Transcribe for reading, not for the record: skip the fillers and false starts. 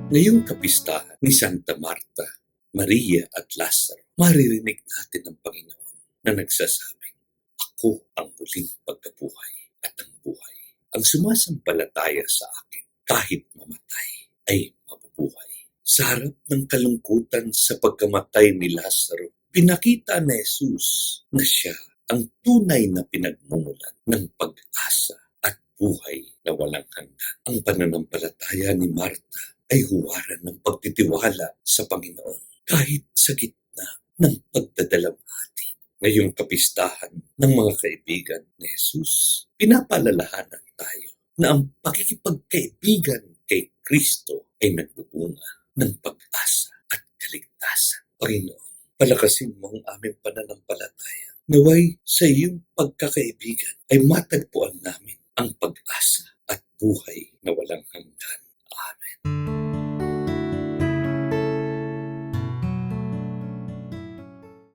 Ngayong kapistahan ni Santa Marta, Maria at Lazaro, maririnig natin ang Panginoon na nagsasabing, "Ako ang muling pagkabuhay at ang buhay. Ang sumasampalataya sa akin, kahit mamatay, ay mabubuhay." Sa harap ng kalungkutan sa pagkamatay ni Lazaro, pinakita ni Jesus na siya ang tunay na pinagmumulan ng pag-asa at buhay na walang hanggan. Ang pananampalataya ni Marta ay huwaran ng pagtitiwala sa Panginoon kahit sa gitna ng pagdadalamhati. Ngayong kapistahan ng mga kaibigan ni Jesus, pinapaalalahanan tayo na ang pakikipagkaibigan kay Kristo ay nagbubunga ng pag-asa at kaligtasan. Panginoon, palakasin mo ang aming pananampalataya. Naway sa iyong pagkakaibigan ay matagpuan namin ang pag-asa at buhay na walang hanggan. Amen.